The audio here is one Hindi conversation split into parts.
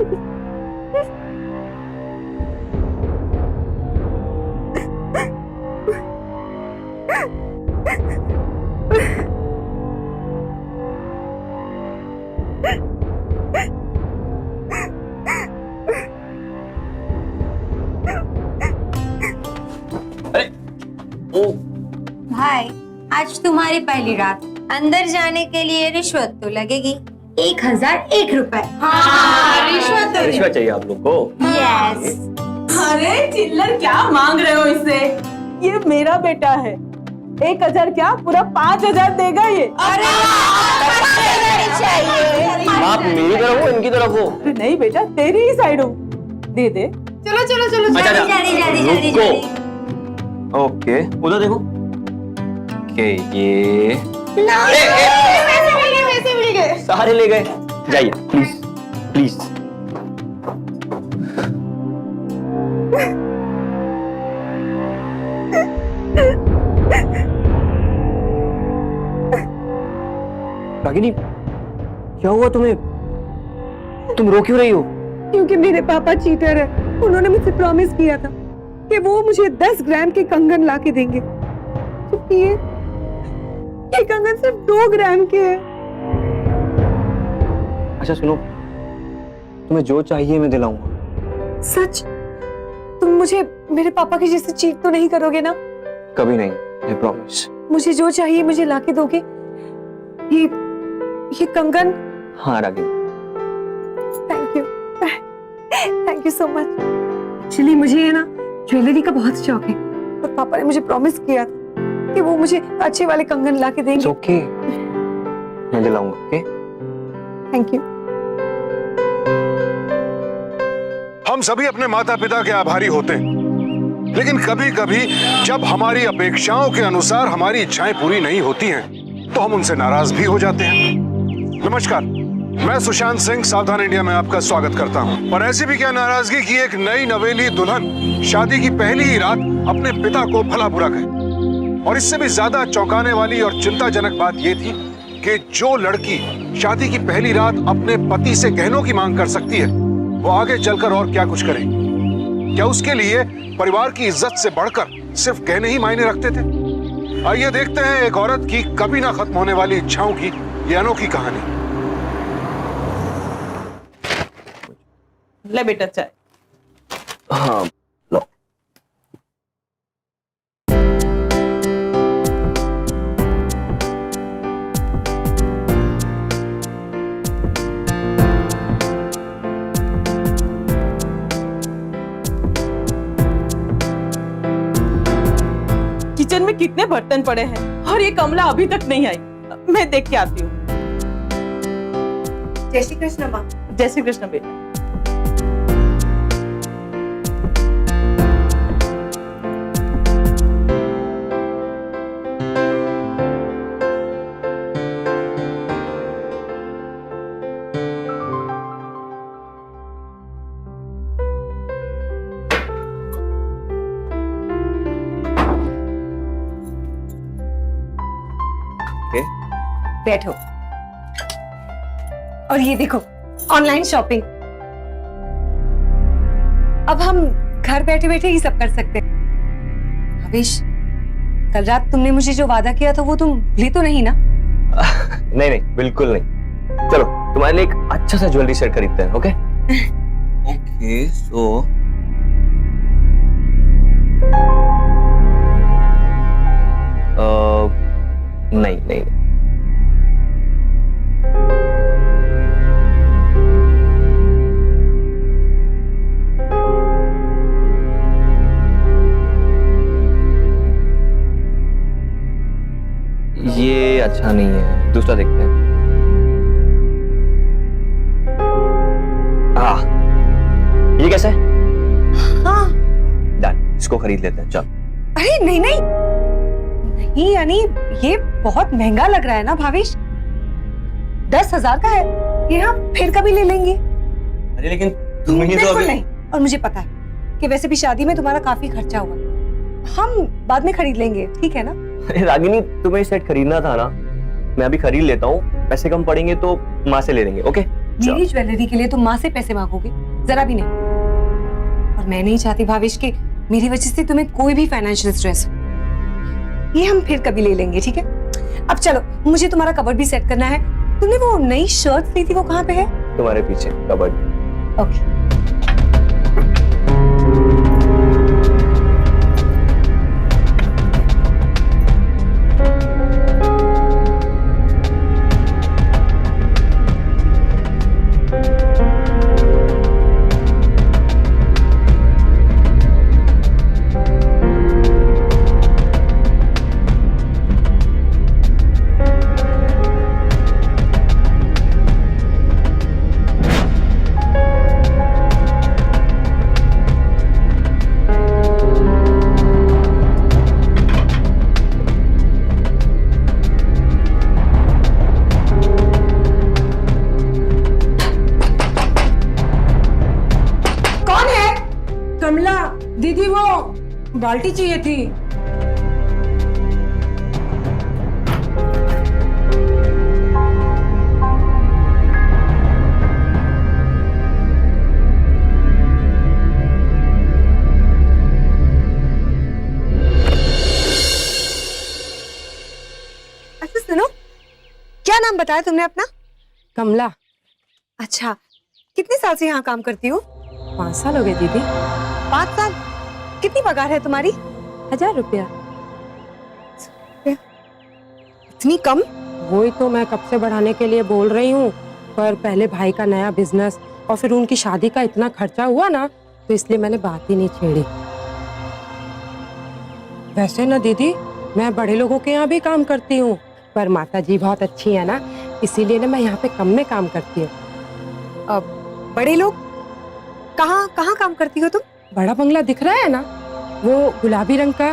भाई, आज तुम्हारी पहली रात, अंदर जाने के लिए रिश्वत तो लगेगी। 1001 रुपए। हाँ, रिश्वत चाहिए आप लोग को। यस। अरे चिल्लर, क्या मांग रहे हो इससे? ये मेरा बेटा है। 1000 क्या, पूरा 5000 देगा ये। अरे चाहिए। आप मेरी तरफ हो, इनकी तरफ हो? नहीं बेटा, तेरी ही साइड हूँ। दे दे। चलो चलो चलो, जल्दी। ओके, उधर देखो। ओके, ये वैसे मिल गए। सारे ले गए। जाइए प्लीज प्लीज। रागिनी, क्या हुआ तुम्हें? तुम रो क्यों रही हो? क्योंकि मेरे पापा चीटर है। उन्होंने मुझसे प्रॉमिस किया था कि वो मुझे 10 ग्राम के कंगन ला के देंगे, क्योंकि ये कंगन सिर्फ 2 ग्राम के है। अच्छा सुनो, तुम्हें जो चाहिए मैं दिलाऊंगा। सच? तुम मुझे मेरे पापा की जैसे चीट तो नहीं करोगे ना? कभी नहीं, आई प्रॉमिस। मुझे जो चाहिए मुझे ला के दोगे? ये कंगन? हाँ Ragini. Thank you so much. Actually मुझे है ना ज्वेलरी का बहुत शौक है, और पापा ने मुझे प्रॉमिस किया था कि वो मुझे अच्छे वाले कंगन ला के देंगे। ओके, मैं दिलाऊंगा। Okay, thank you. हम सभी अपने माता पिता के आभारी होते हैं, लेकिन कभी कभी जब हमारी अपेक्षाओं के अनुसार हमारी इच्छाएं पूरी नहीं होती हैं, तो हम उनसे नाराज भी हो जाते हैं। नमस्कार, मैं सुशांत सिंह सावधान इंडिया में आपका स्वागत करता हूं। और ऐसी भी क्या नाराजगी कि एक नई नवेली दुल्हन शादी की पहली ही रात अपने पिता को भला बुरा कहे। और इससे भी ज्यादा चौंकाने वाली और चिंताजनक बात यह थी कि जो लड़की शादी की पहली रात अपने पति से गहनों की मांग कर सकती है, वो आगे चलकर और क्या कुछ करेगी। क्या उसके लिए परिवार की इज्जत से बढ़कर सिर्फ गहने ही मायने रखते थे? आइए देखते हैं एक औरत की कभी ना खत्म होने वाली इच्छाओं की ये अनोखी कहानी। ले बेटा चाय। हाँ लो। किचन में कितने बर्तन पड़े हैं और ये कमला अभी तक नहीं आई। मैं देख के आती हूँ। जय श्री कृष्ण माँ। जय श्री कृष्ण बेटा। बैठो। और ये देखो, ऑनलाइन शॉपिंग। अब हम घर बैठे बैठे ही सब कर सकते हैं। भविष, कल रात तुमने मुझे जो वादा किया था वो तुम भूली तो नहीं ना? नहीं नहीं, बिल्कुल नहीं। चलो तुम्हारे लिए एक अच्छा सा ज्वेलरी सेट खरीदते हैं। ओके ओके, सो नहीं नहीं, ये अच्छा नहीं है, दूसरा देखते हैं। हाँ, ये कैसा है? हाँ डन, इसको खरीद लेते हैं। चल। अरे नहीं नहीं नहीं, यानी ये बहुत महंगा लग रहा है ना भावेश? 10,000 का है ये, हम फिर कभी ले लेंगे। अरे लेकिन तुम ही तो बिल्कुल अभी... नहीं, और मुझे पता है कि वैसे भी शादी में तुम्हारा काफी खर्चा हुआ, हम बाद में खरीद लेंगे, ठीक है ना? अरे रागिनी, तुम्हें सेट खरीदना था ना, मैं अभी खरीद लेता हूँ, पैसे कम पड़ेंगे तो माँ से ले लेंगे। ओके मेरी ज्वेलरी के लिए तुम माँ से पैसे मांगोगे? जरा भी नहीं। और मैं नहीं चाहती भावेश कि मेरी वजह से तुम्हें कोई भी फाइनेंशियल स्ट्रेस हो। ये हम फिर कभी ले लेंगे, ठीक है? अब चलो, मुझे तुम्हारा कबर्ड भी सेट करना है। तुमने वो नई शर्ट ली थी, वो कहाँ पे है? तुम्हारे पीछे कबर्ड। ओके। कमला दीदी, वो बाल्टी चाहिए थी। अच्छा सुनो, क्या नाम बताया तुमने अपना? कमला। अच्छा, कितने साल से यहाँ काम करती हो? 5 साल हो गए दीदी। 5 साल? कितनी पगार है तुम्हारी? 1000 रुपया। इतनी कम? वही तो मैं कब से बढ़ाने के लिए बोल रही हूँ, पर पहले भाई का नया बिजनेस और फिर उनकी शादी का इतना खर्चा हुआ ना, तो इसलिए मैंने बात ही नहीं छेड़ी। वैसे ना दीदी, मैं बड़े लोगों के यहाँ भी काम करती हूँ, पर माता जी बहुत अच्छी है ना, इसीलिए ना मैं यहाँ पे कम में काम करती हूँ। अब बड़े लोग कहाँ कहाँ काम करती हो तुम? बड़ा बंगला दिख रहा है ना, वो गुलाबी रंग का,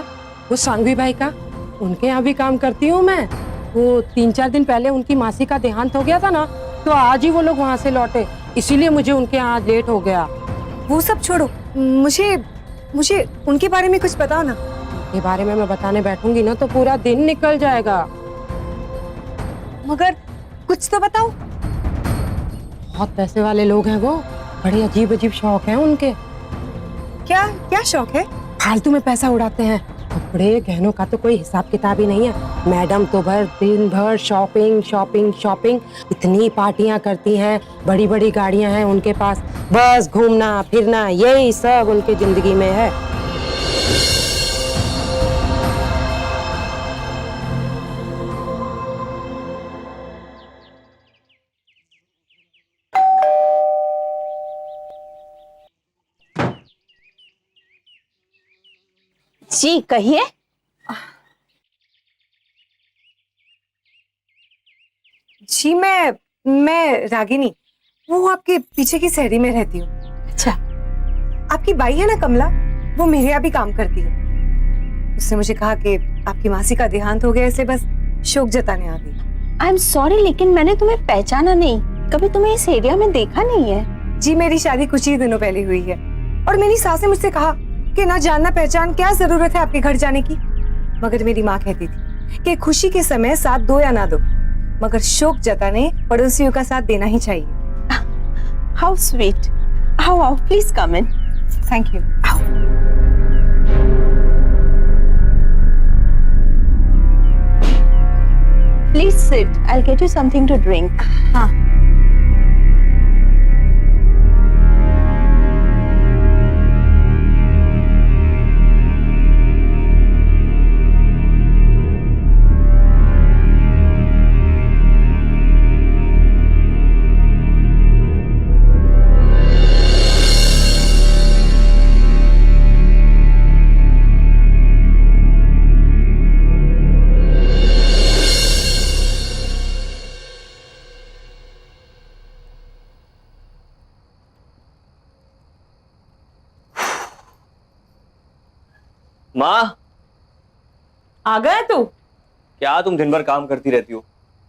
वो सांगवी भाई का, उनके यहाँ भी काम करती हूँ मैं। वो 3-4 दिन पहले उनकी मासी का देहांत हो गया था ना, तो आज ही वो लोग वहाँ से लौटे, इसीलिए मुझे उनके यहाँ लेट हो गया। वो सब छोड़ो, मुझे उनके बारे में कुछ बताओ ना। के बारे में मैं बताने बैठूंगी ना तो पूरा दिन निकल जाएगा। मगर कुछ तो बताओ। बहुत पैसे वाले लोग हैं वो, बड़े अजीब अजीब शौक हैं उनके। क्या क्या शौक है? फालतू में पैसा उड़ाते हैं, कपड़े गहनों का तो कोई हिसाब किताब ही नहीं है। मैडम तो दिन भर शॉपिंग शॉपिंग शॉपिंग, इतनी पार्टियां करती हैं, बड़ी बड़ी गाड़ियां हैं उनके पास, बस घूमना फिरना यही सब उनके जिंदगी में है। जी कहिए। जी मैं रागिनी, वो आपके पीछे की शहरी में रहती हूँ। अच्छा, आपकी बाई है ना कमला, वो मेरे यहाँ भी काम करती है। उसने मुझे कहा कि आपकी मासी का देहांत हो गया, इसलिए बस शोक जताने आ गई। आई एम सॉरी, लेकिन मैंने तुम्हें पहचाना नहीं, कभी तुम्हें इस एरिया में देखा नहीं है। जी मेरी शादी कुछ ही दिनों पहले हुई है, और मेरी सास ने मुझसे कहा कि ना जानना पहचान क्या जरूरत है आपके घर जाने की। मगर मेरी माँ कहती थी कि खुशी के समय साथ दो या ना दो, मगर शोक जताने पड़ोसियों का साथ देना ही चाहिए। How sweet. आओ आओ, please come in. Thank you. Please sit, I will get you something to drink. हाँ। माँ, आ गया तू? क्या तुम दिन भर काम करती रहती हो,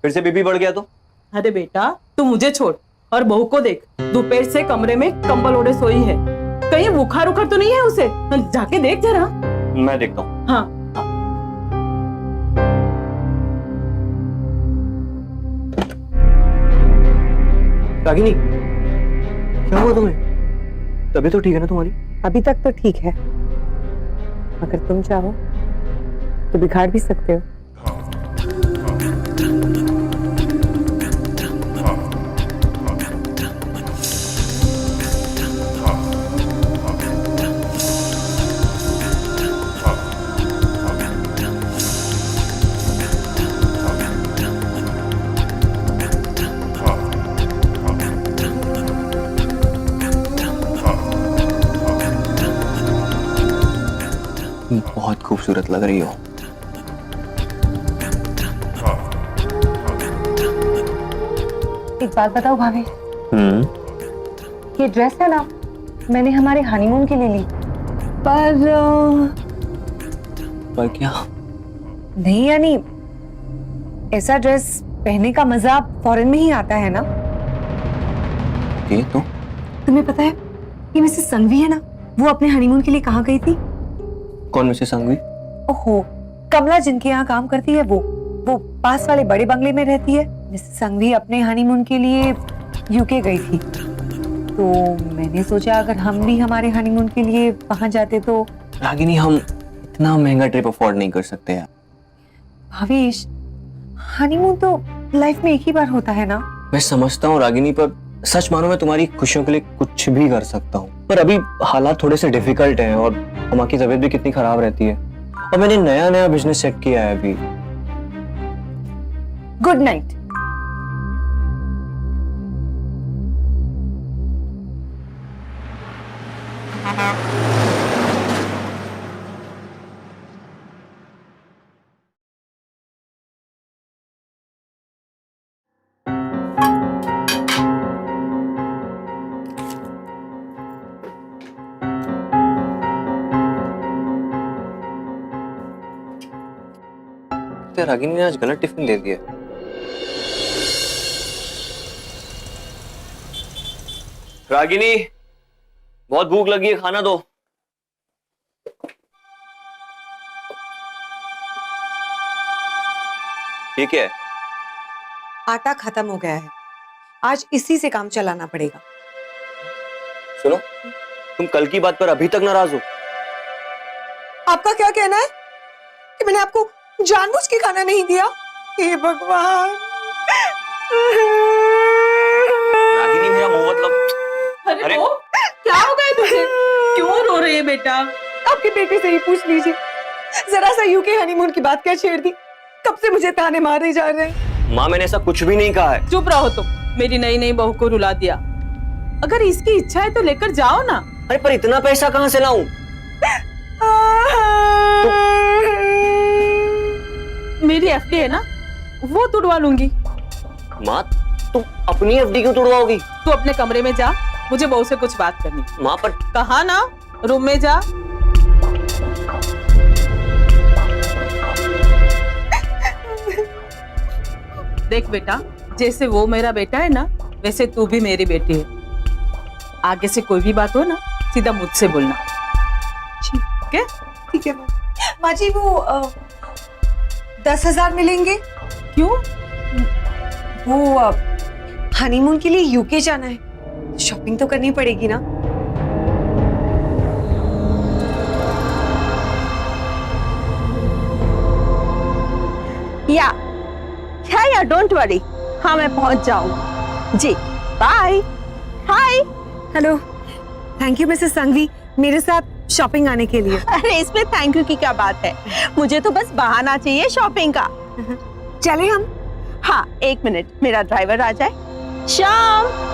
फिर से बीपी बढ़ गया तो? अरे बेटा, तू मुझे छोड़ और बहू को देख, दोपहर से कमरे में कंबल ओढ़े सोई है। कहीं बुखार उखार तो नहीं है उसे? जाके देख जरा। मैं देखता हूँ। हाँ। रागिनी, क्या हुआ तुम्हें? तबीयत तो ठीक है ना तुम्हारी? अभी तक तो ठीक है, अगर तुम चाहो तो बिगाड़ भी सकते हो। बहुत खूबसूरत लग रही हो। एक बात बताओ भाभी, ये ड्रेस है ना, मैंने हमारे हनीमून के लिए ली, पर क्या? नहीं, यानी ऐसा ड्रेस पहनने का मजा फॉरेन में ही आता है ना। ये तो तुम्हें पता है ये मिसेस संघवी है ना, वो अपने हनीमून के लिए कहाँ गई थी? कौन मिसेस संघवी? ओहो, कमला जिनके यहाँ काम करती है, वो पास वाले बड़े बंगले में रहती है। मिसेस संघवी अपने हनीमून के लिए यूके गई थी, तो मैंने सोचा अगर हम भी हमारे हनीमून के लिए वहां जाते तो। रागिनी, हम इतना महंगा ट्रिप अफोर्ड नहीं कर सकते यार। भावेश, हनीमून तो लाइफ में एक ही बार होता है ना। मैं समझता हूँ रागिनी, पर सच मानो मैं तुम्हारी खुशियों के लिए कुछ भी कर सकता हूँ, पर अभी हालात थोड़े से डिफिकल्ट हैं और अम्मा की तबीयत भी कितनी खराब रहती है, और मैंने नया बिजनेस सेट किया है अभी। Good night. रागिनी ने आज गलत टिफिन दे दिया। रागिनी, बहुत भूख लगी है, खाना दो। ये क्या है? आटा खत्म हो गया है, आज इसी से काम चलाना पड़ेगा। सुनो, तुम कल की बात पर अभी तक नाराज हो? आपका क्या कहना है कि मैंने आपको जानबूझ के खाना नहीं दिया? हे भगवान। रागिनी, मेरा मुंह मतलब। अरे वो क्या हो गया तुझे? क्यों रो रही है बेटा? आपके बेटे से ही पूछ लीजिए, जरा सा यूके हनीमून की बात क्या छेड़ दी? कब से मुझे ताने मारे जा रहे हैं। माँ, मैंने ऐसा कुछ भी नहीं कहा है। चुप रहो तुम, मेरी नई नई बहू को रुला दिया। अगर इसकी इच्छा है तो लेकर जाओ ना। अरे पर इतना पैसा कहाँ से लाऊं? मेरी एफडी है ना, वो तुड़वा लूंगी। माँ, तुम अपनी एफडी क्यों तुड़वाओगी? तू अपने कमरे में जा, मुझे बहू से कुछ बात करनी। माँ, पर कहा ना, रूम में जा। देख बेटा, जैसे वो मेरा बेटा है ना, वैसे तू भी मेरी बेटी है। आगे से कोई भी बात हो ना, सीधा मुझसे बोलना, ठीक है? ठीक है माँ जी, वो 10,000 मिलेंगे? क्यों? वो हनीमून के लिए यूके जाना है, शॉपिंग तो करनी पड़ेगी ना। या डोंट वरी, हाँ मैं पहुंच जाऊं जी। Bye. Hi. Hello, thank you Mrs Sanghvi मेरे साथ शॉपिंग आने के लिए। अरे इसमें थैंक यू की क्या बात है, मुझे तो बस बहाना चाहिए शॉपिंग का। चले हम? हाँ, 1 मिनट, मेरा ड्राइवर आ जाए। श्याम।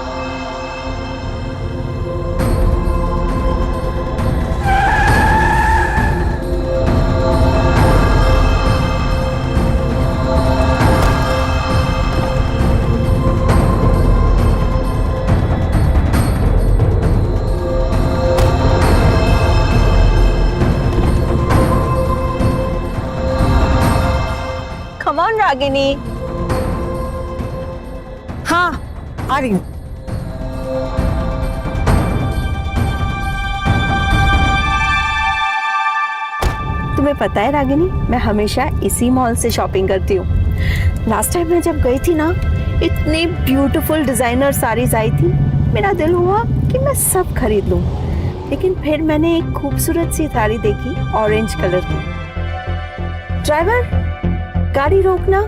Come on, Ragini. हाँ, आ रही हूँ। तुम्हें पता है रागिनी, मैं हमेशा इसी मॉल से शॉपिंग करती हूँ। लास्ट टाइम मैं जब गई थी ना, इतनी ब्यूटीफुल डिजाइनर साड़ीज आई थी, मेरा दिल हुआ कि मैं सब खरीद लूं। लेकिन फिर मैंने एक खूबसूरत सी साड़ी देखी ऑरेंज कलर की। ड्राइवर, गाड़ी रोकना।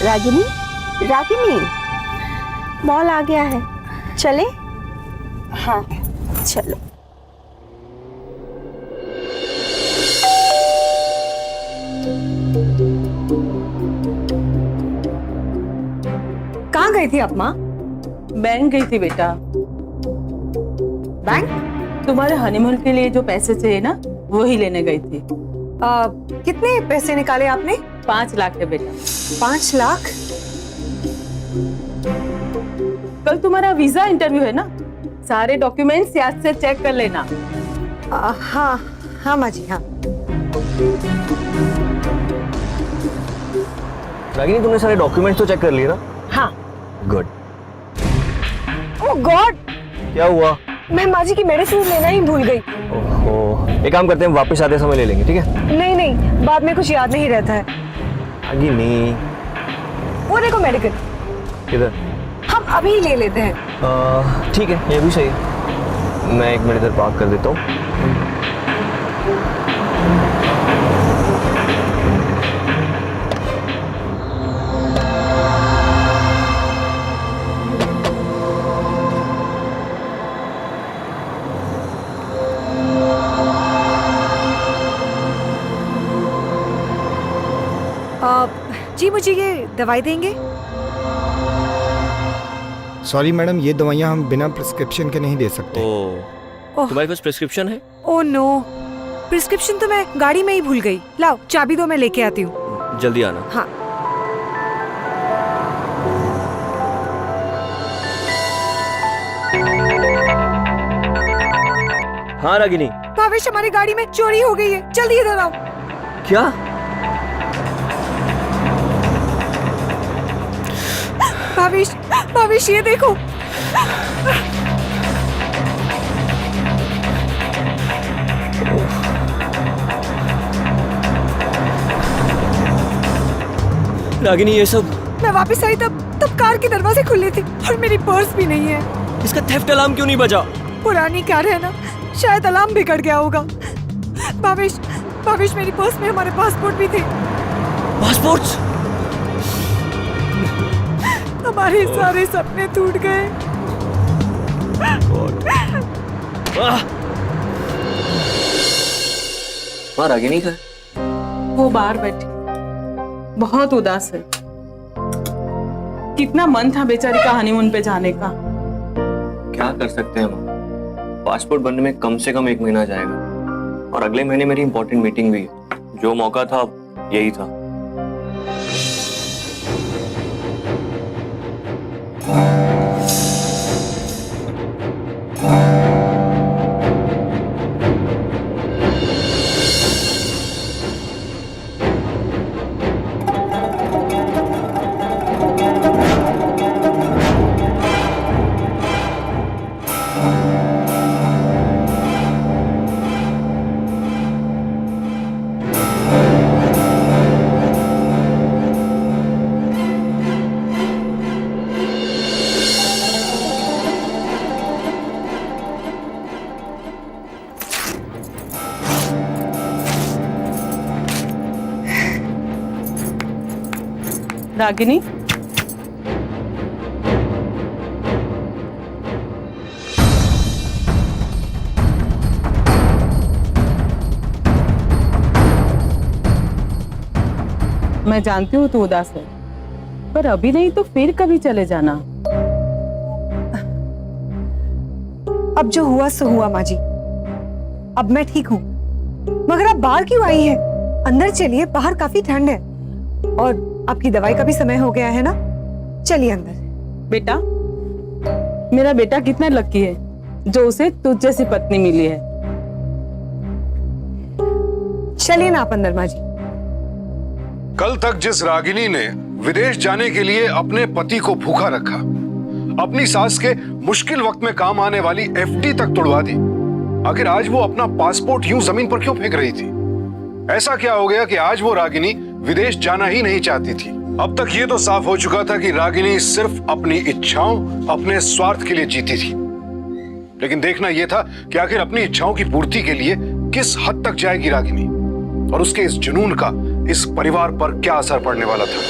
रागिनी, रागिनी, मॉल आ गया है, चले? हाँ चलो। कहाँ गई थी आप माँ? बैंक गई थी बेटा। बैंक? तुम्हारे हनीमून के लिए जो पैसे चाहिए ना, वही लेने गई थी। कितने पैसे निकाले आपने? 5 लाख है बेटा। 5 लाख? कल तुम्हारा वीजा इंटरव्यू है ना, सारे डॉक्यूमेंट्स याद से चेक कर लेना। हाँ हाँ माँ जी, हाँ। रागिनी, तुमने सारे डॉक्यूमेंट्स तो चेक कर लिए ना? हाँ। गुड। ओह गॉड, क्या हुआ? मैं माँ जी की मेडिसिन लेना ही भूल गई। ओहो, एक काम करते हैं, वापस आते समय ले लेंगे, ठीक है? नहीं नहीं, बाद में कुछ याद नहीं रहता है। रागिनी, वो देखो मेडिकल, किधर? हम अभी ले लेते हैं। ठीक है, ये भी सही है। मैं 1 मिनट इधर पार्क कर देता हूँ। जी मुझे ये दवाई देंगे? सॉरी मैडम, ये दवाइयाँ हम बिना प्रिस्क्रिप्शन के नहीं दे सकते। ओह, तुम्हारे पास प्रिस्क्रिप्शन है? ओह नो, प्रिस्क्रिप्शन तो मैं गाड़ी में ही भूल गई। लाओ चाबी दो, मैं लेके आती हूँ। जल्दी आना। हाँ। हाँ रागिनी। भावेश, हमारी गाड़ी में चोरी हो गई है, जल्दी इधर आओ। क्या? भावेश, भावेश ये देखो। रागिनी, ये सब? मैं वापस आई तब कार के दरवाजे खुले थे और मेरी पर्स भी नहीं है। इसका थेफ्ट अलार्म क्यों नहीं बजा? पुरानी कार है ना, शायद अलार्म बिगड़ गया होगा। भावेश, भावेश मेरी पर्स में हमारे पासपोर्ट भी थे। पासपोर्ट्स? हमारे सारे सपने टूट गए। हाँ रागिनी का? वो बाहर बैठी, बहुत उदास है। कितना मन था बेचारी का हनीमून पे जाने का। क्या कर सकते हैं हम? पासपोर्ट बनने में कम से कम 1 महीना जाएगा और अगले महीने मेरी इंपॉर्टेंट मीटिंग भी है। जो मौका था यही था। रागिनी, मैं जानती हूँ तू उदास है, पर अभी नहीं तो फिर कभी चले जाना। अब जो हुआ सो हुआ माँ जी, अब मैं ठीक हूँ। मगर आप बाहर क्यों आई हैं? अंदर चलिए, बाहर काफी ठंड है और आपकी दवाई का भी समय हो गया है ना। चलिए अंदर। बेटा, मेरा बेटा कितना लकी है जो उसे तुझ जैसी पत्नी मिली है। चलिए ना आप अंदर माँ जी। कल तक जिस रागिनी ने विदेश जाने के लिए अपने पति को भूखा रखा, अपनी सास के मुश्किल वक्त में काम आने वाली एफडी तक तोड़वा दी, आखिर आज वो अपना पासपोर्ट यूं जमीन पर क्यों फेंक रही थी? ऐसा क्या हो गया कि आज वो रागिनी विदेश जाना ही नहीं चाहती थी। अब तक ये तो साफ हो चुका था कि रागिनी सिर्फ अपनी इच्छाओं, अपने स्वार्थ के लिए जीती थी। लेकिन देखना यह था कि आखिर अपनी इच्छाओं की पूर्ति के लिए किस हद तक जाएगी रागिनी, और उसके इस जुनून का इस परिवार पर क्या असर पड़ने वाला था।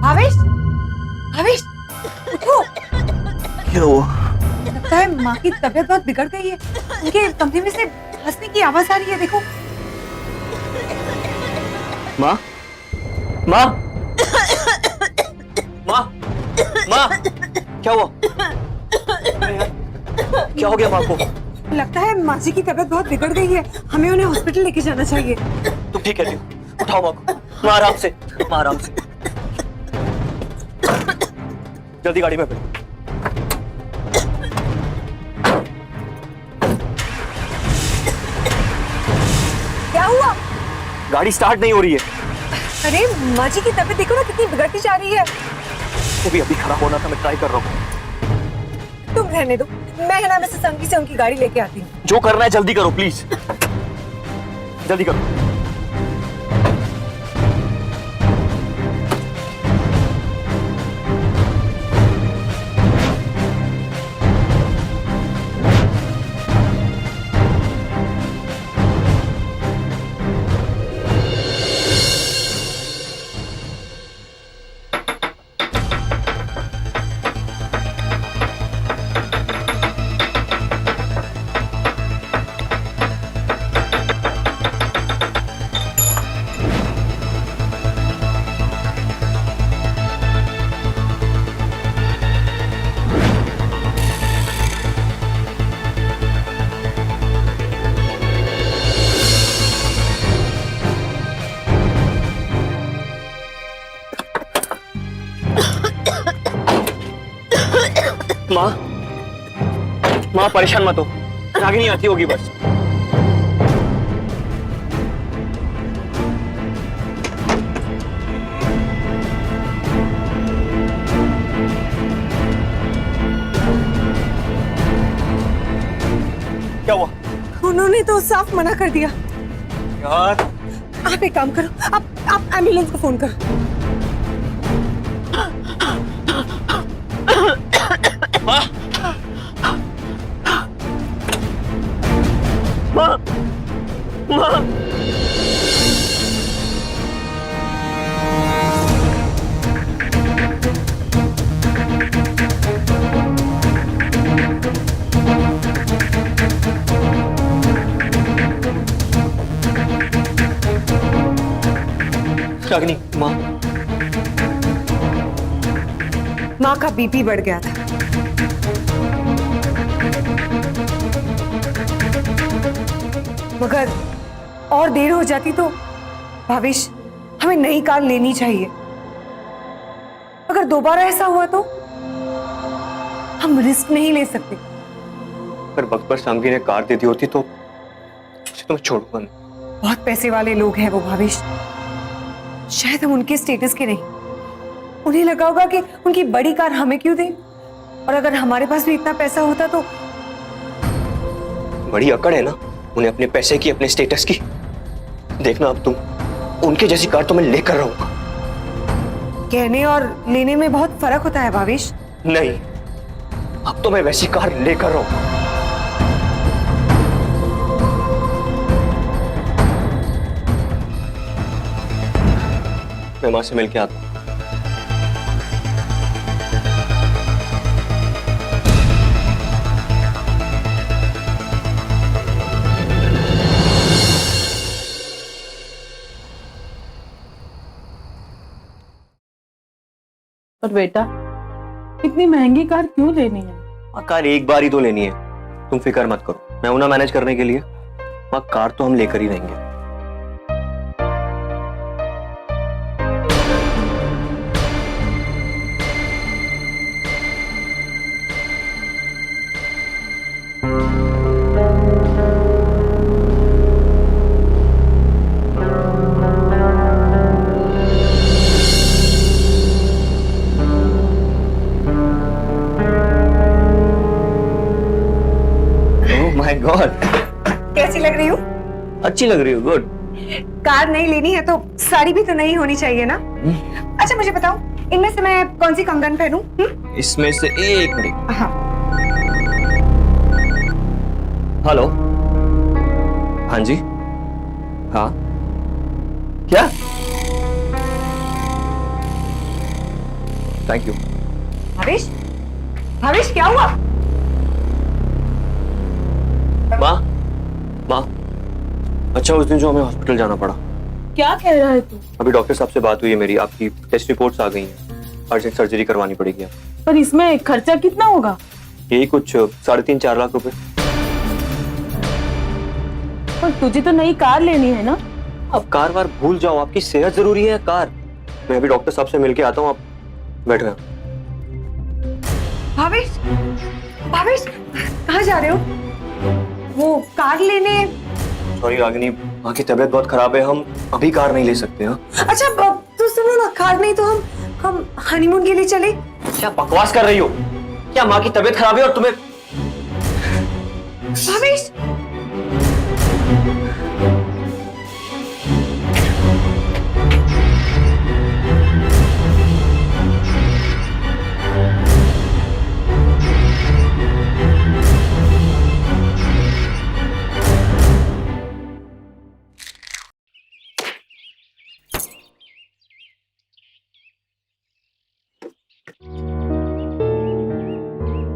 भावेश, भावेश, उठो। क्या हुआ? लगता है माँ की तबीयत बहुत बिगड़ गई है। उनके कमरे में से हंसने की आवाज आ रही है, देखो। माँ, माँ, माँ, माँ, क्या हुआ? क्या हो गया माँ को? लगता है माँ जी की तबीयत बहुत बिगड़ गई है, हमें उन्हें हॉस्पिटल लेके जाना चाहिए। तुम ठीक कहती हो, उठाओ माँ को। माँ आराम से, माँ आराम से। जल्दी गाड़ी में बैठो। क्या हुआ? गाड़ी स्टार्ट नहीं हो रही है। अरे माँ जी की तबीयत देखो ना, कितनी बिगड़ती जा रही है। वो भी अभी खराब होना था, मैं ट्राई कर रहा हूँ। तुम रहने दो, मैं है ना मिसेस संगी से उनकी गाड़ी लेके आती हूँ। जो करना है जल्दी करो प्लीज, जल्दी करो। माँ, माँ परेशान मत हो, रागिनी आती होगी बस। क्या हुआ? उन्होंने तो साफ मना कर दिया। यार, आप एक काम करो, आप एम्बुलेंस को फोन करो। माँ, माँ, माँ। रागिनी, माँ। माँ का बीपी बढ़ गया था। मगर और देर हो जाती तो भावेश, हमें नई कार लेनी चाहिए। अगर दोबारा ऐसा हुआ तो हम रिस्क नहीं ले सकते। अगर वक्त पर सामगी ने कार दे दी होती तो उसे तो मैं छोड़ूंगा नहीं। बहुत पैसे वाले लोग हैं वो भावेश, शायद हम उनके स्टेटस के नहीं। उन्हें लगा होगा कि उनकी बड़ी कार हमें क्यों दें, और अगर हमारे पास भी इतना पैसा होता तो। बड़ी अकड़ है ना उन्हें, अपने पैसे की, अपने स्टेटस की। देखना अब तुम, उनके जैसी कार तो मैं लेकर रहूंगा। कहने और लेने में बहुत फर्क होता है भावेश। नहीं, अब तो मैं वैसी कार लेकर रहूंगा। मैं मां से मिलके आता हूं। पर बेटा, इतनी महंगी कार क्यों लेनी है? कार एक बार ही तो लेनी है, तुम फिक्र मत करो, मैं हूं ना मैनेज करने के लिए। वहाँ कार तो हम लेकर ही रहेंगे। माय गॉड, कैसी लग रही हूँ? अच्छी लग रही हो। गुड। कार नहीं लेनी है तो साड़ी भी तो नहीं होनी चाहिए ना? अच्छा मुझे बताओ, इनमें से मैं कौन सी कंगन पहनूं? इसमें से एक मिनट। हाँ। हेलो। हाँ जी। हाँ क्या? Thank you. भावेश, भावेश क्या हुआ? माँ, माँ, अच्छा उस दिन जो हमें हॉस्पिटल जाना पड़ा, क्या कह रहा है तू? अभी डॉक्टर साहब से बात हुई है मेरी, आपकी टेस्ट रिपोर्ट्स आ गई हैं, अर्जेंट सर्जरी करवानी पड़ेगी। पर इसमें खर्चा कितना होगा? यही कुछ 3.5-4 लाख रुपए। पर तुझे तो नई कार लेनी है ना? अब कार वार भूल जाओ, आपकी सेहत जरूरी है। कार, मैं अभी डॉक्टर साहब से मिलके आता हूँ, आप बैठ गए। भावेश, भावेश कहाँ जा रहे हो? वो कार लेने? सॉरी रागिनी, माँ की तबीयत बहुत खराब है, हम अभी कार नहीं ले सकते। हाँ अच्छा तो सुनो ना, कार नहीं तो हम हनीमून के लिए चले। क्या बकवास कर रही हो? क्या माँ की तबीयत खराब है और तुम्हें? भावेश,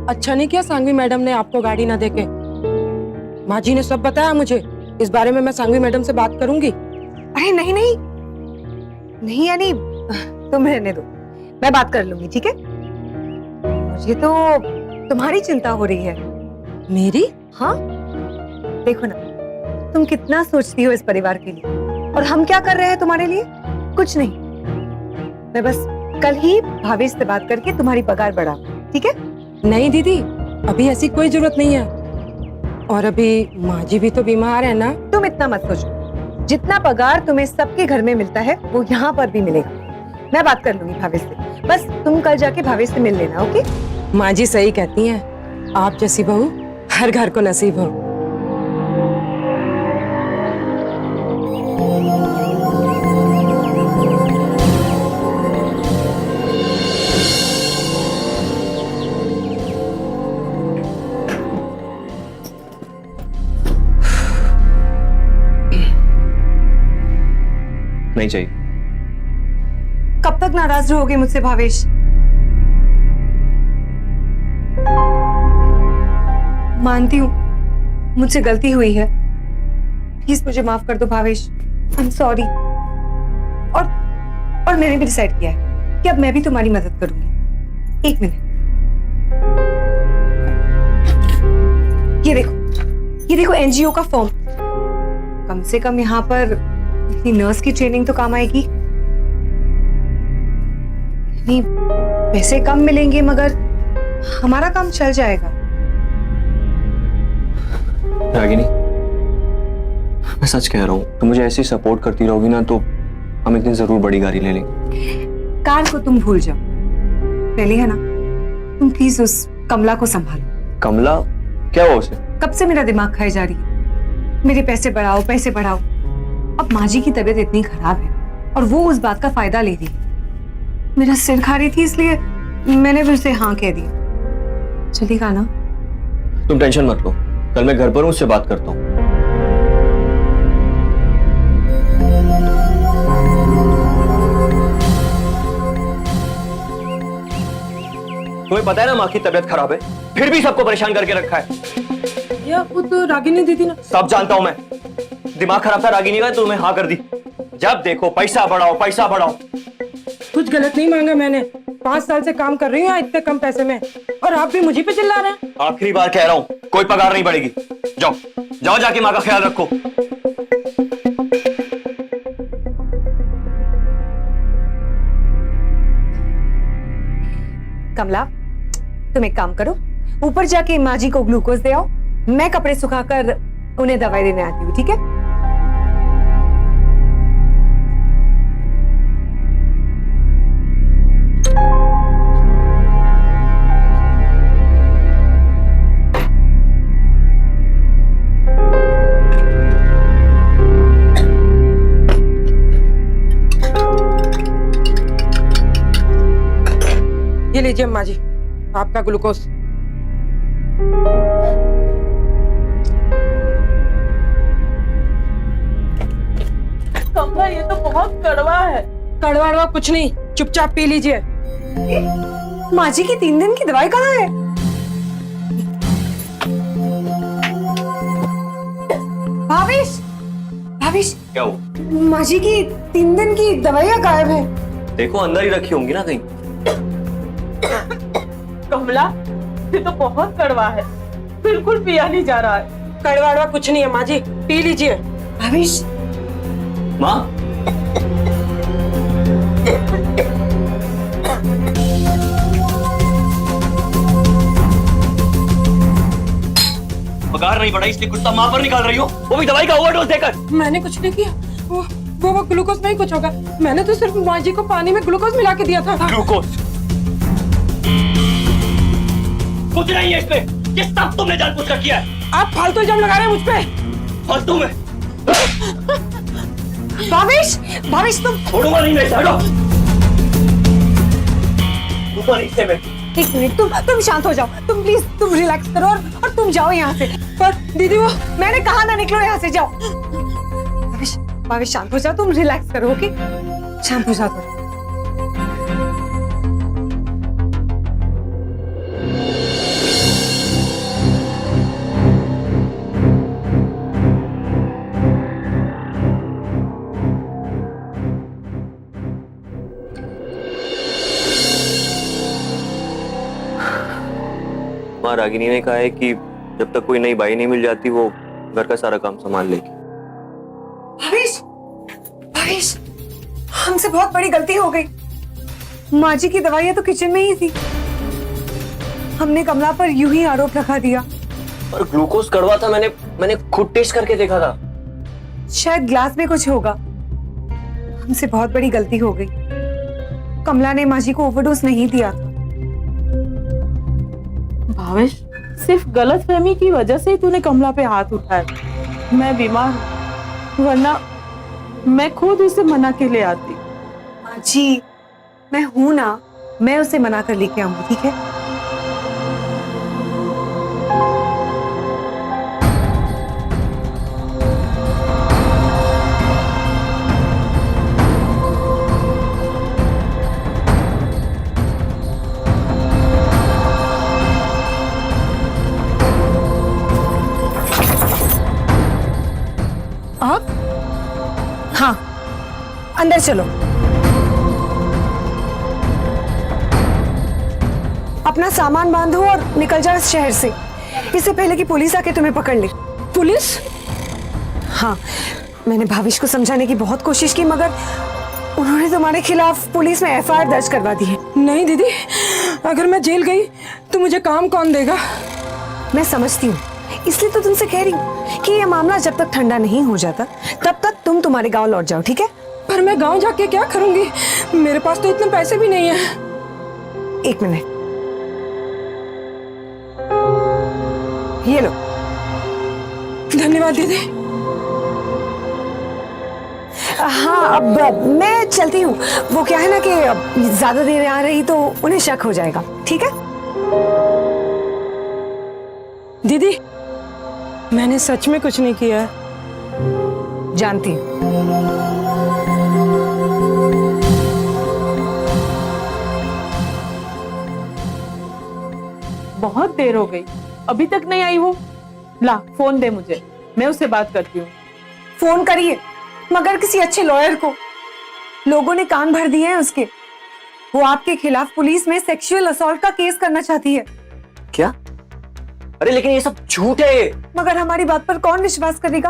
अच्छा नहीं किया सांघवी मैडम ने आपको गाड़ी ना देके। माँ जी ने सब बताया मुझे, इस बारे में मैं सांघवी मैडम से बात करूंगी। अरे नहीं नहीं नहीं यानी तुम रहने दो, मैं बात कर लूंगी, ठीक है? मुझे तो तुम्हारी चिंता हो रही है। मेरी? हाँ देखो ना, तुम कितना सोचती हो इस परिवार के लिए, और हम क्या कर रहे हैं तुम्हारे लिए? कुछ नहीं। मैं बस कल ही भावेश से बात करके तुम्हारी पगार बढ़ा, ठीक है? नहीं दीदी, अभी ऐसी कोई जरूरत नहीं है, और अभी माँ जी भी तो बीमार है ना। तुम इतना मत सोचो, जितना पगार तुम्हें सबके घर में मिलता है वो यहाँ पर भी मिलेगा। मैं बात कर लूंगी भावेश से, बस तुम कल जाके भावेश से मिल लेना, ओके? माँ जी सही कहती हैं, आप जैसी बहू हर घर को नसीब हो। नहीं चाहिए। कब तक नाराज रहोगे मुझसे भावेश? मानती हूँ मुझसे गलती हुई है, प्लीज मुझे माफ कर दो भावेश, आई एम सॉरी। और मैंने भी डिसाइड किया है कि अब मैं भी तुम्हारी मदद करूंगी। एक मिनट, ये देखो एनजीओ का फॉर्म। कम से कम यहाँ पर इतनी नर्स की ट्रेनिंग तो काम आएगी। नहीं, पैसे कम मिलेंगे मगर हमारा काम चल जाएगा। रागिनी, मैं सच कह रहा हूँ, तुम मुझे ऐसे ही सपोर्ट करती रहोगी ना तो हम एक दिन जरूर बड़ी गाड़ी ले लेंगे। कार को तुम भूल जाओ, पहले है ना, तुम प्लीज उस कमला को संभालो। कमला? क्या हुआ उसे? कब से मेरा दिमाग खाई जा रही है, मेरे पैसे बढ़ाओ पैसे बढ़ाओ। अब माँ जी की तबीयत इतनी खराब है और वो उस बात का फायदा ले रही है। मेरा सिर खा रही थी इसलिए मैंने फिर से हाँ कह दिया। चलेगा ना? तुम टेंशन मत लो, कल मैं घर पर हूँ, उससे बात करता हूँ। तुम्हें पता है ना माँ की तबीयत खराब है, फिर भी सबको परेशान करके रखा है। ये खुद रागिनी दीदी ना। सब जानता हूं मैं, दिमाग खराब था रागिनी का, तुम्हें हाँ कर दी। जब देखो पैसा बढ़ाओ पैसा बढ़ाओ। कुछ गलत नहीं मांगा मैंने, 5 साल से काम कर रही हूँ इतने कम पैसे में, और आप भी मुझे पे चिल्ला रहे हैं। आखिरी बार कह रहा हूँ, कोई पगार नहीं बढ़ेगी, जाओ। जाओ जाके माँ का ख्याल रखो। कमला, तुम एक काम करो, ऊपर जाके माँ जी को ग्लूकोज दे आओ, मैं कपड़े सुखाकर उन्हें दवाई देने आती हूँ, ठीक है? ये लीजिए अम्मा जी, आपका ग्लूकोज। कमला, ये तो बहुत कड़वा है। कड़वा कुछ नहीं, चुपचाप पी लीजिए। माँ जी की 3 दिन की दवाई कहाँ है? भाविश, भाविश, क्या हुआ? माँ जी की 3 दिन की दवाइयाँ गायब है। देखो अंदर ही रखी होंगी ना कहीं। कमला, ये तो बहुत कड़वा है, बिल्कुल पिया नहीं जा रहा है। कड़वा कुछ नहीं है माँ जी, पी लीजिए। भाविश, माँ, पगार नहीं बढ़ा इसलिए गुस्सा माँ पर निकाल रही हो, वो भी दवाई का ओवरडोज देकर। मैंने कुछ नहीं किया, वो ग्लूकोज नहीं कुछ होगा। मैंने तो सिर्फ माँ जी को पानी में ग्लूकोज मिला के दिया था। ग्लूकोज कुछ नहीं है इसमें, ये सब तुमने जानबूझ कर किया है। आप फालतू इल्जाम लगा रहे हैं मुझ पे। फालतू में भाविश, भाविश तुम छोड़ूंगा नहीं मैं इसे, हटो ऊपर हिस्से में। 1 मिनट, तुम शांत हो जाओ, तुम प्लीज, तुम रिलैक्स करो और तुम जाओ यहाँ से। पर दीदी वो मैंने कहा ना, निकलो यहाँ से, जाओ। भाविश, भाविश शांत हो जाओ, तुम रिलैक्स करो, ओके? शांत हो जाओ तुम। माँ रागिनी ने कहा है कि जब तक कोई नई बाई नहीं मिल जाती वो घर का सारा काम संभाल लेगी। भाविश, भाविश, हमसे बहुत बड़ी गलती हो गई। माँ जी की दवाइयाँ तो किचन में ही थी, हमने कमला पर यूं ही आरोप लगा दिया। और ग्लूकोज कड़वा था, मैंने खुद टेस्ट करके देखा था। शायद ग्लास में कुछ होगा, हमसे बहुत बड़ी गलती हो गई। कमला ने माँ जी को ओवरडोज नहीं दिया था। भावेश, सिर्फ गलतफहमी की वजह से ही तूने कमला पे हाथ उठाया। मैं बीमार हूँ, वरना मैं खुद उसे मना के ले आती। माँ जी, मैं हूं ना, मैं उसे मना कर लेके आऊंगी, ठीक है? आप? हाँ, अंदर चलो। अपना सामान बांधो और निकल जाओ इस शहर से, इससे पहले कि पुलिस आके तुम्हें पकड़ ले। पुलिस? हाँ, मैंने भाविश को समझाने की बहुत कोशिश की, मगर उन्होंने तुम्हारे खिलाफ पुलिस में एफआईआर दर्ज करवा दी है। नहीं दीदी, अगर मैं जेल गई तो मुझे काम कौन देगा? मैं समझती हूँ, इसलिए तो तुमसे कह रही हूँ कि ये मामला जब तक ठंडा नहीं हो जाता तब तक तुम तुम्हारे गांव लौट जाओ, ठीक है? पर मैं गांव जाके क्या करूंगी? मेरे पास तो इतने पैसे भी नहीं है। 1 मिनट, ये लो। धन्यवाद दीदी। हाँ, अब मैं चलती हूँ। वो क्या है ना कि ज्यादा देर आ रही तो उन्हें शक हो जाएगा, ठीक है? दीदी, मैंने सच में कुछ नहीं किया है। जानती हूँ। बहुत देर हो गई, अभी तक नहीं आई वो। ला फोन दे मुझे, मैं उससे बात करती हूँ। फोन करिए, मगर किसी अच्छे लॉयर को। लोगों ने कान भर दिए हैं उसके। वो आपके खिलाफ पुलिस में सेक्सुअल असॉल्ट का केस करना चाहती है। क्या? अरे लेकिन ये सब झूठ है। मगर हमारी बात पर कौन विश्वास करेगा?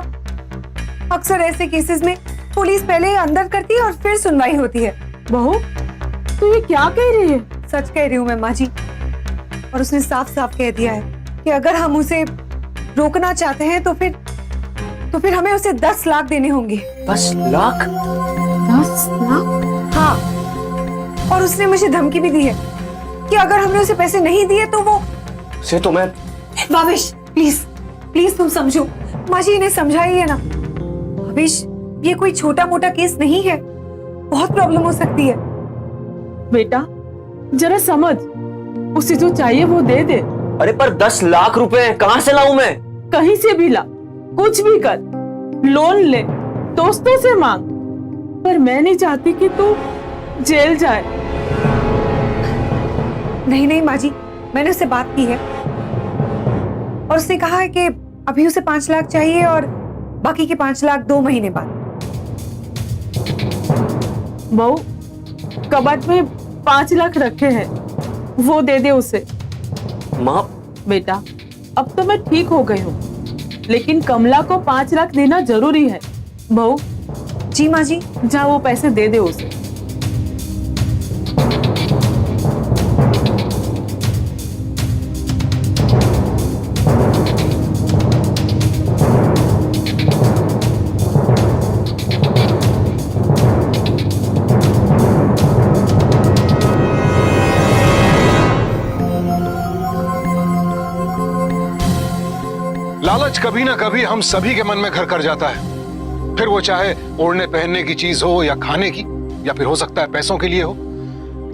अक्सर ऐसे केसेस में पुलिस पहले अंदर करती है और फिर सुनवाई होती है। बहू तू ये क्या कह रही है? सच कह रही हूँ मैं माँ जी। और उसने साफ साफ कह दिया है कि अगर हम उसे रोकना चाहते हैं तो फिर हमें उसे 10 लाख देने होंगे। 10 लाख? 10 लाख? हाँ, और उसने मुझे धमकी भी दी है कि अगर हमने उसे पैसे नहीं दिए तो वो से तो मैं भावेश प्लीज प्लीज तुम समझो। माँ जी इन्हें समझाइए ना। भावेश ये कोई छोटा मोटा केस नहीं है, बहुत प्रॉब्लम हो सकती है। बेटा जरा समझ, उसे जो चाहिए वो दे दे। अरे पर 10 लाख रुपए कहाँ से लाऊं मैं? कहीं से भी ला, कुछ भी कर, लोन ले, दोस्तों से मांग, पर मैं नहीं चाहती कि तू जेल जाए। नहीं नहीं माँ जी, मैंने उससे बात की है और उसने कहा है कि अभी उसे 5 लाख चाहिए और बाकी के 5 लाख 2 महीने बाद। बहू कबाट में 5 लाख रखे हैं, वो दे दे उसे। माँ बेटा अब तो मैं ठीक हो गई हूँ, लेकिन कमला को 5 लाख देना जरूरी है। बहू जी माँ जी। जा वो पैसे दे दे उसे। लालच कभी ना कभी हम सभी के मन में घर कर जाता है, फिर वो चाहे ओढ़ने पहनने की चीज हो या खाने की, या फिर हो सकता है पैसों के लिए हो।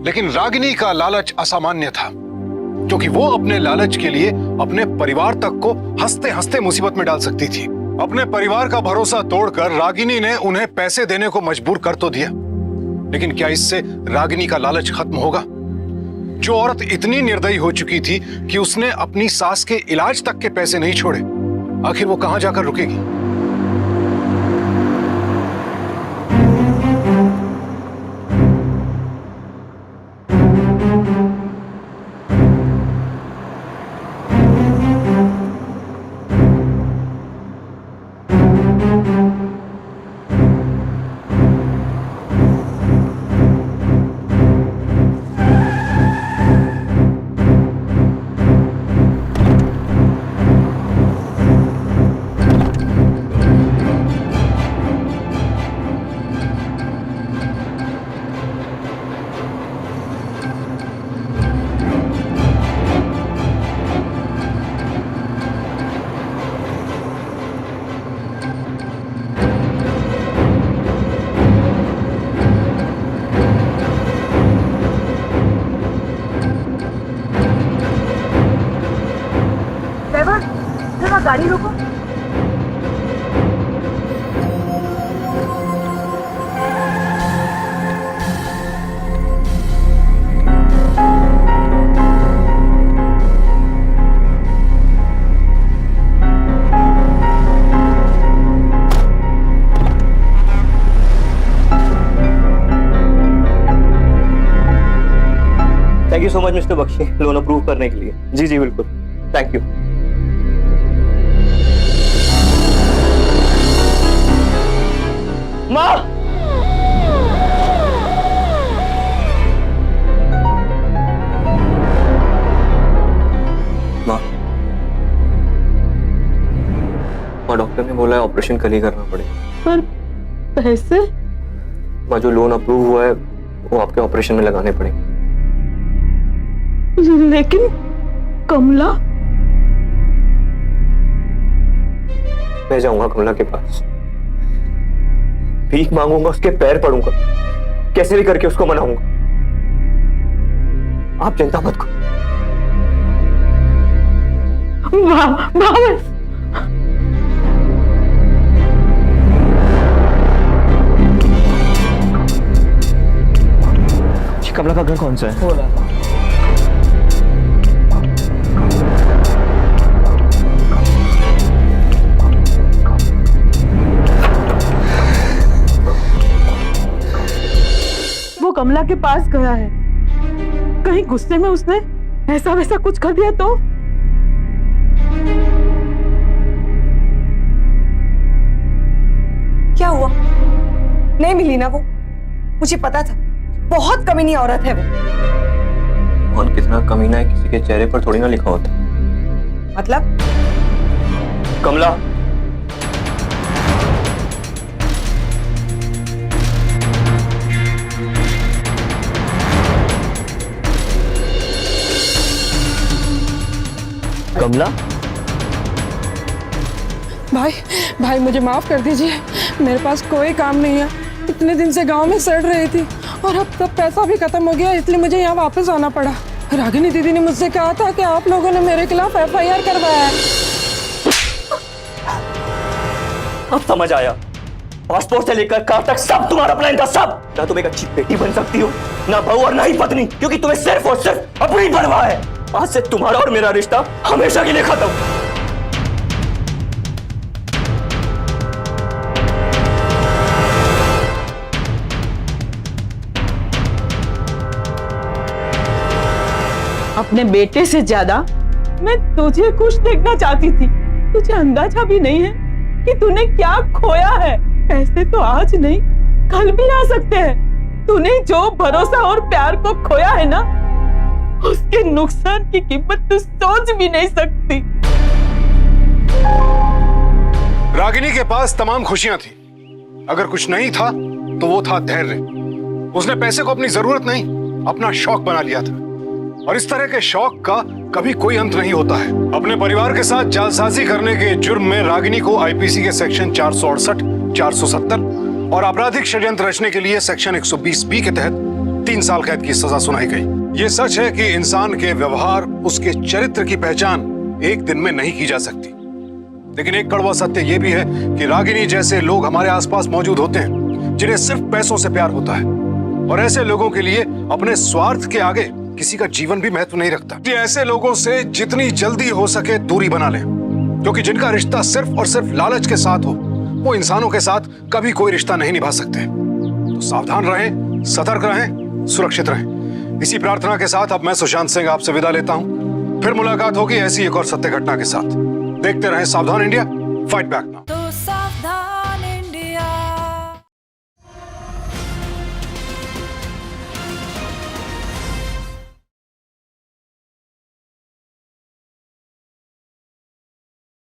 लेकिन रागिनी का लालच असामान्य था, क्योंकि वो अपने लालच के लिए अपने परिवार तक को हंसते हंसते मुसीबत में डाल सकती थी। अपने परिवार का भरोसा तोड़कर रागिनी ने उन्हें पैसे देने को मजबूर कर तो दिया, लेकिन क्या इससे रागिनी का लालच खत्म होगा? जो औरत इतनी निर्दयी हो चुकी थी कि उसने अपनी सास के इलाज तक के पैसे नहीं छोड़े, आखिर वो कहां जाकर रुकेगी? गाड़ी रोको। Thank you so much mister Bakshi, loan approve करने के लिए। जी जी बिल्कुल, थैंक यू। माँ माँ माँ डॉक्टर ने बोला है ऑपरेशन कल ही करना पड़ेगा। पर पैसे? माँ जो लोन अप्रूव हुआ है वो आपके ऑपरेशन में लगाने पड़ेंगे। लेकिन कमला? मैं जाऊंगा कमला के पास, भीख मांगूंगा, उसके पैर पड़ूंगा, कैसे भी करके उसको मनाऊंगा। आप चिंता मत करो। कमला का घर कौन सा है? कमला के पास गया है, कहीं गुस्से में उसने ऐसा वैसा कुछ कर दिया तो? हुआ? नहीं मिली ना वो, मुझे पता था, बहुत कमीनी औरत है वो। और कितना कमीना है किसी के चेहरे पर थोड़ी ना लिखा होता। मतलब? कमला, कमला, भाई भाई मुझे माफ कर दीजिए, मेरे पास कोई काम नहीं है। इतने दिन से गांव में सड़ रही थी और अब तब पैसा भी खत्म हो गया, इसलिए मुझे यहाँ वापस आना पड़ा। रागिनी दीदी ने मुझसे कहा था कि आप लोगों ने मेरे खिलाफ FIR करवाया है। अब समझ आया, पासपोर्ट से लेकर कार तक सब तुम्हारा प्लान था, सब। ना तुम एक अच्छी बेटी बन सकती हो, ना बहू और ना ही पत्नी, क्योंकि तुम्हें सिर्फ और सिर्फ अपनी परवाह है। आज से तुम्हारा और मेरा रिश्ता हमेशा के लिए खत्म। अपने बेटे से ज्यादा मैं तुझे खुश देखना चाहती थी। तुझे अंदाजा भी नहीं है कि तूने क्या खोया है। पैसे तो आज नहीं कल भी आ सकते हैं। तूने जो भरोसा और प्यार को खोया है ना, उसके नुकसान की कीमत तू सोच भी नहीं सकती। रागिनी के पास तमाम खुशियां थी, अगर कुछ नहीं था तो वो था धैर्य। उसने पैसे को अपनी जरूरत नहीं, अपना शौक बना लिया था। और इस तरह के शौक का कभी कोई अंत नहीं होता है। अपने परिवार के साथ जालसाजी करने के जुर्म में रागिनी को IPC के सेक्शन 468, 470 और आपराधिक षड्यंत्र रचने के लिए सेक्शन 120B के तहत 3 साल कैद की सजा सुनाई गई। ये सच है कि इंसान के व्यवहार, उसके चरित्र की पहचान एक दिन में नहीं की जा सकती। लेकिन एक कड़वा सत्य यह भी है कि रागिनी जैसे लोग हमारे आसपास मौजूद होते हैं, जिन्हें सिर्फ पैसों से प्यार होता है। और ऐसे लोगों के लिए अपने स्वार्थ के आगे किसी का जीवन भी महत्व नहीं रखता। कि ऐसे लोगों से जितनी जल्दी हो सके दूरी बना लें, क्योंकि जिनका रिश्ता सिर्फ और सिर्फ लालच के साथ हो, वो इंसानों के साथ कभी कोई रिश्ता नहीं निभा सकते। तो सावधान रहें, सतर्क रहें, सुरक्षित रहें। इसी प्रार्थना के साथ अब मैं सुशांत सिंह आपसे विदा लेता हूं। फिर मुलाकात होगी ऐसी एक और सत्य घटना के साथ। देखते रहें सावधान इंडिया, फाइट बैक नाउ।